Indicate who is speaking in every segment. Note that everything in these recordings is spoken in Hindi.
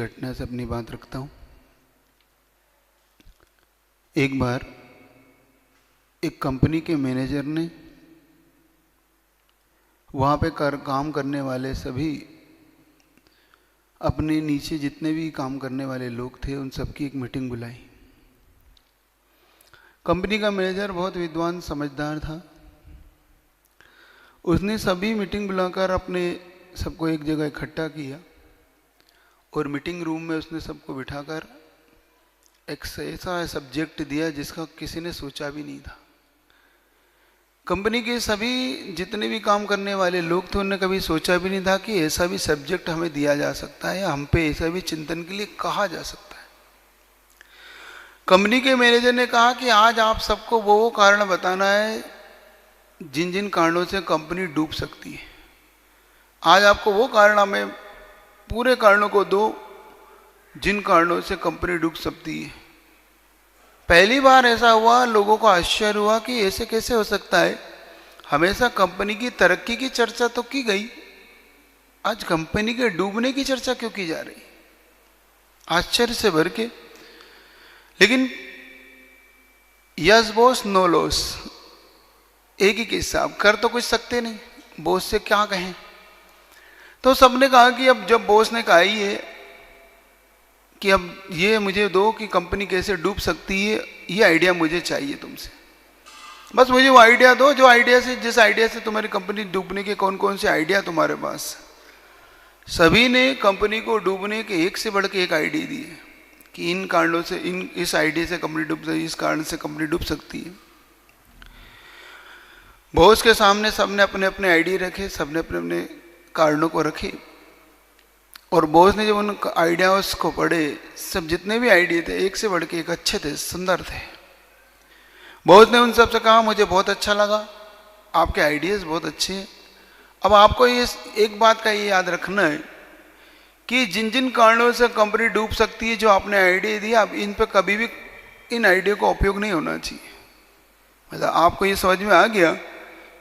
Speaker 1: घटना से अपनी बात रखता हूँ। एक बार एक कंपनी के मैनेजर ने वहाँ पे काम करने वाले सभी अपने नीचे जितने भी काम करने वाले लोग थे उन सबकी एक मीटिंग बुलाई। कंपनी का मैनेजर बहुत विद्वान समझदार था। उसने सभी मीटिंग बुलाकर अपने सबको एक जगह इकट्ठा किया और मीटिंग रूम में उसने सबको बिठाकर एक ऐसा सब्जेक्ट दिया जिसका किसी ने सोचा भी नहीं था। कंपनी के सभी जितने भी काम करने वाले लोग थे उन्होंने कभी सोचा भी नहीं था कि ऐसा भी सब्जेक्ट हमें दिया जा सकता है या हम पे ऐसा भी चिंतन के लिए कहा जा सकता है। कंपनी के मैनेजर ने कहा कि आज आप सबको वो कारण बताना है जिन जिन कारणों से कंपनी डूब सकती है। आज आपको वो कारण हमें पूरे कारणों को दो जिन कारणों से कंपनी डूब सकती है। पहली बार ऐसा हुआ, लोगों को आश्चर्य हुआ कि ऐसे कैसे हो सकता है। हमेशा कंपनी की तरक्की की चर्चा तो की गई, आज कंपनी के डूबने की चर्चा क्यों की जा रही। आश्चर्य से भर के। लेकिन यस बॉस नो लॉस, एक ही किस्सा। अब कर तो कुछ सकते नहीं, बॉस से क्या कहें। तो सबने कहा कि अब जब बॉस ने कहा ही है कि अब ये मुझे दो कि कंपनी कैसे डूब सकती है, ये आइडिया मुझे चाहिए तुमसे। बस मुझे वो आइडिया दो जो आइडिया से, जिस आइडिया से तुम्हारी कंपनी डूबने के कौन कौन से आइडिया तुम्हारे पास। सभी ने कंपनी को डूबने के एक से बढ़ के एक आइडिया दिए कि इन कारणों से, इस आइडिया से कंपनी डूब सकती है, इस कारण से कंपनी डूब सकती है। बॉस के सामने सबने अपने अपने आइडिया रखे, सबने अपने अपने कारणों को रखे और बॉस ने जब उन आइडियाज को पढ़े, सब जितने भी आइडिया थे एक से बढ़ के एक अच्छे थे, सुंदर थे। बॉस ने उन सब से कहा मुझे बहुत अच्छा लगा, आपके आइडियाज बहुत अच्छे हैं। अब आपको ये एक बात का ये याद रखना है कि जिन जिन कारणों से कंपनी डूब सकती है, जो आपने आइडिया दिया, अब इन पे कभी भी इन आइडिया का उपयोग नहीं होना चाहिए। मतलब आपको ये समझ में आ गया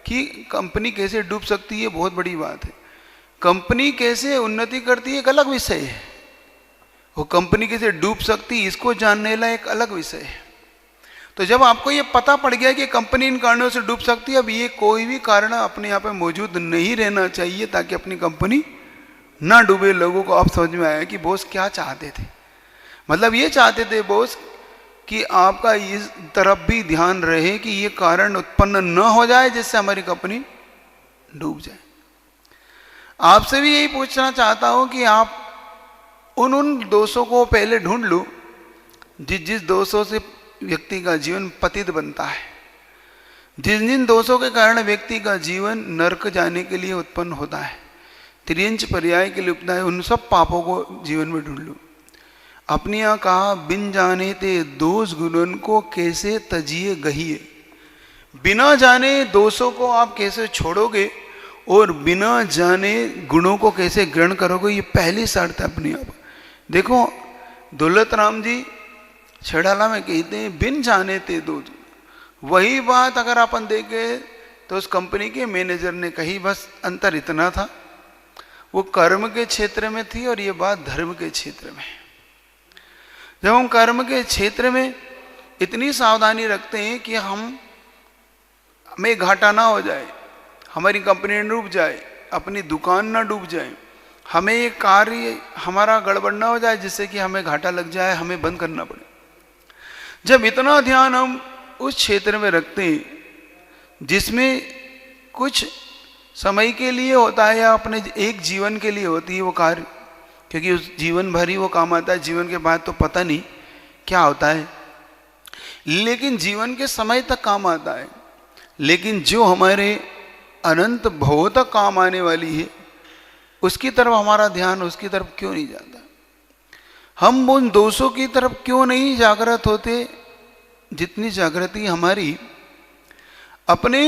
Speaker 1: कि कंपनी कैसे डूब सकती है, बहुत बड़ी बात है। कंपनी कैसे उन्नति करती है एक अलग विषय है, वो कंपनी कैसे डूब सकती है इसको जानने ला एक अलग विषय है। तो जब आपको ये पता पड़ गया कि कंपनी इन कारणों से डूब सकती है, अब ये कोई भी कारण अपने यहाँ पे मौजूद नहीं रहना चाहिए ताकि अपनी कंपनी ना डूबे। लोगों को अब समझ में आया कि बॉस क्या चाहते थे। मतलब ये चाहते थे बॉस कि आपका इस तरफ भी ध्यान रहे कि ये कारण उत्पन्न न हो जाए जिससे हमारी कंपनी डूब जाए। आपसे भी यही पूछना चाहता हूं कि आप उन दोषों को पहले ढूंढ लो जिस दोषों से व्यक्ति का जीवन पतित बनता है, जिन दोषों के कारण व्यक्ति का जीवन नरक जाने के लिए उत्पन्न होता है, त्रियंच पर्याय के लिए उपता है, उन सब पापों को जीवन में ढूंढ लो। अपनी यहाँ कहा बिन जाने ते दोष गुणन को कैसे तजिए गहिए। बिना जाने दोषों को आप कैसे छोड़ोगे और बिना जाने गुणों को कैसे ग्रहण करोगे, ये पहली शर्त है अपनी आप। देखो दौलत राम जी छेड़ाला में कहते हैं बिन जाने ते दो। वही बात अगर अपन देखें तो उस कंपनी के मैनेजर ने कही, बस अंतर इतना था, वो कर्म के क्षेत्र में थी और ये बात धर्म के क्षेत्र में। जब हम कर्म के क्षेत्र में इतनी सावधानी रखते हैं कि हमें घाटा ना हो जाए, हमारी कंपनी न डूब जाए, अपनी दुकान ना डूब जाए, हमें ये कार्य हमारा गड़बड़ ना हो जाए जिससे कि हमें घाटा लग जाए, हमें बंद करना पड़े। जब इतना ध्यान हम उस क्षेत्र में रखते हैं जिसमें कुछ समय के लिए होता है या अपने एक जीवन के लिए होती है वो कार्य, क्योंकि उस जीवन भर ही वो काम आता है, जीवन के बाद तो पता नहीं क्या होता है, लेकिन जीवन के समय तक काम आता है। लेकिन जो हमारे अनंत भवों तक काम आने वाली है उसकी तरफ हमारा ध्यान उसकी तरफ क्यों नहीं जाता। हम उन दोषों की तरफ क्यों नहीं जागृत होते जितनी जागृति हमारी अपने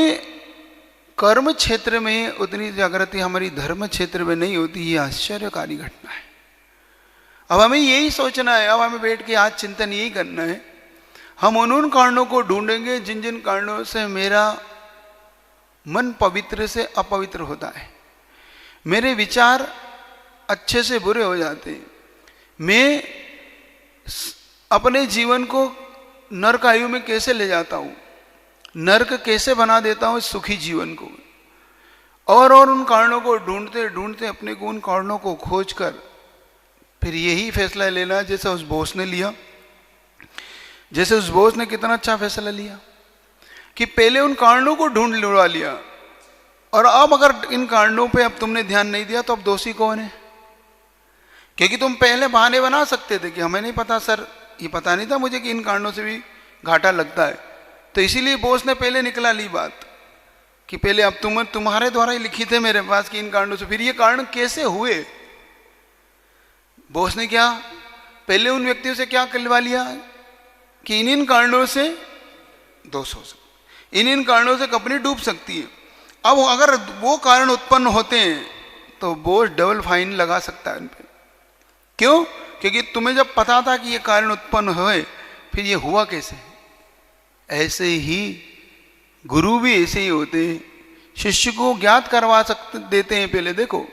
Speaker 1: कर्म क्षेत्र में, उतनी जागृति हमारी धर्म क्षेत्र में नहीं होती। ये आश्चर्यकारी घटना है। अब हमें यही सोचना है, अब हमें बैठ के आज चिंतन यही करना है। हम उन कारणों को ढूंढेंगे जिन जिन कारणों से मेरा मन पवित्र से अपवित्र होता है, मेरे विचार अच्छे से बुरे हो जाते हैं, मैं अपने जीवन को नरक आयु में कैसे ले जाता हूं, नरक कैसे बना देता हूं इस सुखी जीवन को, और उन कारणों को ढूंढते ढूंढते अपने को उन कारणों को खोज कर फिर यही फैसला लेना जैसे उस बोस ने लिया। जैसे उस बोस ने कितना अच्छा फैसला लिया कि पहले उन कारणों को ढूंढ लुढ़ा लिया, और अब अगर इन कारणों पे अब तुमने ध्यान नहीं दिया तो अब दोषी कौन है? क्योंकि तुम पहले बहाने बना सकते थे कि हमें नहीं पता सर, ये पता नहीं था मुझे कि इन कारणों से भी घाटा लगता है, तो इसीलिए बोस ने पहले निकला ली बात कि पहले अब तुम्हारे द्वारा ही लिखी थे मेरे पास कि इन कारणों से। फिर ये कारण कैसे हुए? बोस ने क्या पहले उन व्यक्तियों से क्या कहलवा लिया कि इन कारणों से दोष हो सकता, इन कारणों से कंपनी डूब सकती है। अब अगर वो कारण उत्पन्न होते हैं तो बोस डबल फाइन लगा सकता है उन पर। क्यों? क्योंकि तुम्हें जब पता था कि ये कारण उत्पन्न हुए, फिर ये हुआ कैसे? ऐसे ही गुरु भी ऐसे ही होते हैं, शिष्य को ज्ञात करवा देते हैं। पहले देखो,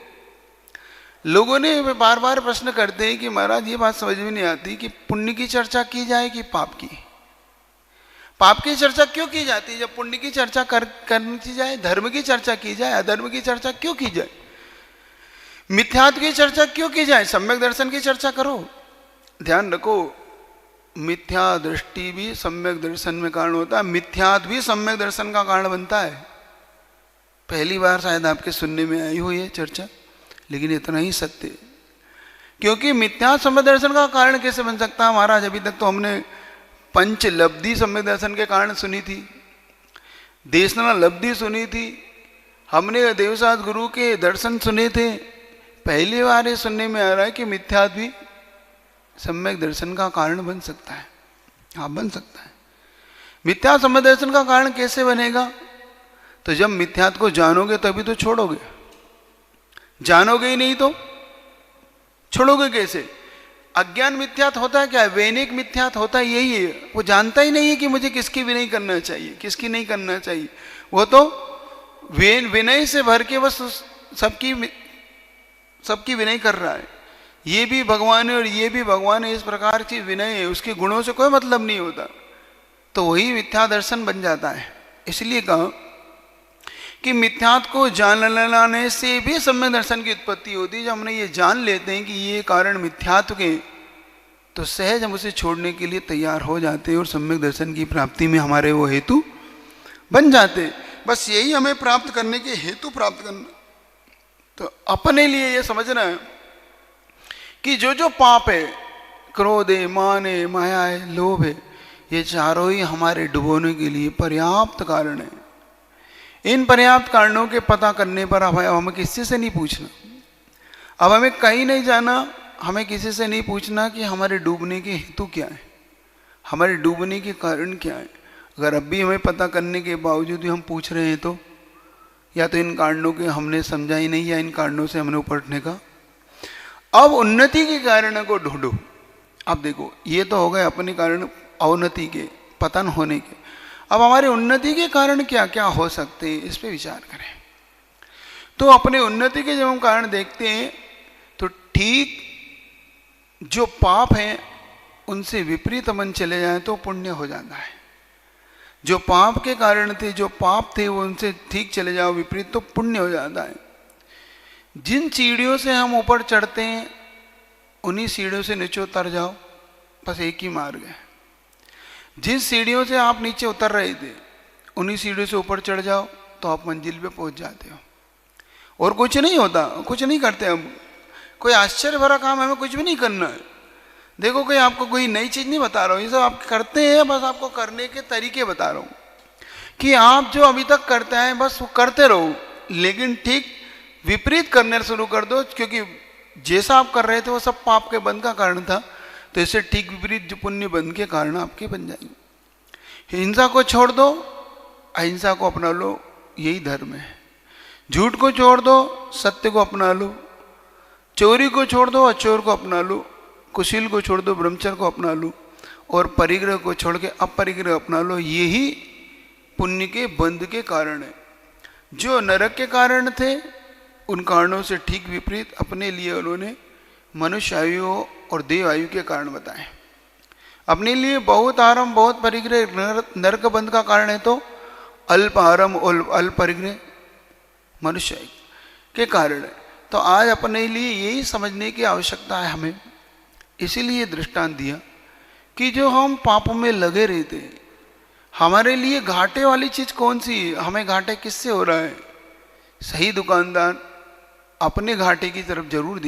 Speaker 1: लोगों ने बार बार प्रश्न करते हैं कि महाराज ये बात समझ में नहीं आती कि पुण्य की चर्चा की जाए कि पाप की। पाप की चर्चा क्यों की जाती है जब पुण्य की चर्चा करनी जाए? धर्म की चर्चा की जाए, अधर्म की चर्चा क्यों की जाए? मिथ्यात्व की चर्चा क्यों की जाए? सम्यक दर्शन की चर्चा करो। ध्यान रखो, मिथ्या दृष्टि भी सम्यक दर्शन में कारण होता है, मिथ्यात्व भी सम्यक दर्शन का कारण बनता है। पहली बार शायद आपके सुनने में आई हो ये चर्चा, लेकिन इतना ही सत्य। क्योंकि मिथ्या सम्यक दर्शन का कारण कैसे बन सकता है महाराज? अभी तक तो हमने पंच लब्धि सम्यक दर्शन के कारण सुनी थी, देशना लब्धि सुनी थी, हमने देवसाद गुरु के दर्शन सुने थे। पहली बार ये सुनने में आ रहा है कि मिथ्यात्व भी सम्यक दर्शन का कारण बन सकता है। हाँ, बन सकता है। मिथ्या सम्यक दर्शन का कारण कैसे बनेगा? तो जब मिथ्यात्व को जानोगे तभी तो छोड़ोगे, जानोगे ही नहीं तो छोड़ोगे कैसे? अज्ञान मिथ्यात्व होता है क्या? वैनिक मिथ्यात्व होता है यही है, वो जानता ही नहीं है कि मुझे किसकी विनय करना चाहिए, किसकी नहीं करना चाहिए। वो तो विनय से भर के बस सबकी विनय कर रहा है। ये भी भगवान है और ये भी भगवान है, इस प्रकार की विनय है, उसके गुणों से कोई मतलब नहीं होता, तो वही मिथ्या दर्शन बन जाता है। इसलिए कहा कि मिथ्यात्व को जान लेने से भी सम्यक दर्शन की उत्पत्ति होती है। जब हमने ये जान लेते हैं कि ये कारण मिथ्यात्व के, तो सहज हम उसे छोड़ने के लिए तैयार हो जाते हैं और सम्यक दर्शन की प्राप्ति में हमारे वो हेतु बन जाते। बस यही हमें प्राप्त करने के हेतु प्राप्त करना। तो अपने लिए ये समझना है कि जो जो पाप है, क्रोध है, मान है, माया है, लोभ है, ये चारों ही हमारे डुबोने के लिए पर्याप्त कारण है। इन पर्याप्त कारणों के पता करने पर अब हमें किसी से नहीं पूछना, अब हमें कहीं नहीं जाना, हमें किसी से नहीं पूछना कि हमारे डूबने के हेतु क्या है, हमारे डूबने के कारण क्या है। अगर अब भी हमें पता करने के बावजूद भी हम पूछ रहे हैं तो या तो इन कारणों के हमने समझा ही नहीं, या इन कारणों से हमने उपटने का। अब उन्नति के कारण को ढूंढो। अब देखो, ये तो हो गए अपने कारण अवनति के, पतन होने के। अब हमारे उन्नति के कारण क्या क्या हो सकते हैं, इस पे विचार करें। तो अपने उन्नति के जब हम कारण देखते हैं तो ठीक जो पाप हैं उनसे विपरीत मन चले जाए तो पुण्य हो जाता है। जो पाप के कारण थे, जो पाप थे, वो उनसे ठीक चले जाओ विपरीत तो पुण्य हो जाता है। जिन सीढ़ियों से हम ऊपर चढ़ते हैं उन्हीं सीढ़ियों से नीचे उतर जाओ, बस एक ही मार्ग है। जिन सीढ़ियों से आप नीचे उतर रहे थे उन्हीं सीढ़ियों से ऊपर चढ़ जाओ तो आप मंजिल पे पहुंच जाते हो। और कुछ नहीं होता, कुछ नहीं करते हम, कोई आश्चर्य भरा काम हमें कुछ भी नहीं करना है। देखो, कोई आपको कोई नई चीज नहीं बता रहा हूँ, ये सब आप करते हैं, बस आपको करने के तरीके बता रहा हूँ कि आप जो अभी तक करते हैं बस वो करते रहो, लेकिन ठीक विपरीत करने शुरू कर दो। क्योंकि जैसा आप कर रहे थे वो सब पाप के बंध का कारण था, तो इससे ठीक विपरीत जो पुण्य बंध के कारण आपके बन जाएंगे। हिंसा को छोड़ दो, अहिंसा को अपना लो, यही धर्म है। झूठ को छोड़ दो, सत्य को अपना लो। चोरी को छोड़ दो, अचोर को अपना लो। कुशील को छोड़ दो, ब्रह्मचर्य को अपना लो। और परिग्रह को छोड़ के अपरिग्रह अपना लो। यही पुण्य के बंध के कारण है। जो नरक के कारण थे उन कारणों से ठीक विपरीत अपने लिए उन्होंने मनुष्य आयु और देव आयु के कारण बताए। अपने लिए बहुत आराम बहुत परिग्रह नरक बंध का कारण है तो अल्प आराम और अल्प परिग्रह मनुष्य के कारण है। तो आज अपने लिए यही समझने की आवश्यकता है हमें। इसीलिए दृष्टांत दिया कि जो हम पापों में लगे रहते हैं, हमारे लिए घाटे वाली चीज कौन सी है? हमें घाटे किससे हो रहा है? सही दुकानदार अपने घाटे की तरफ जरूर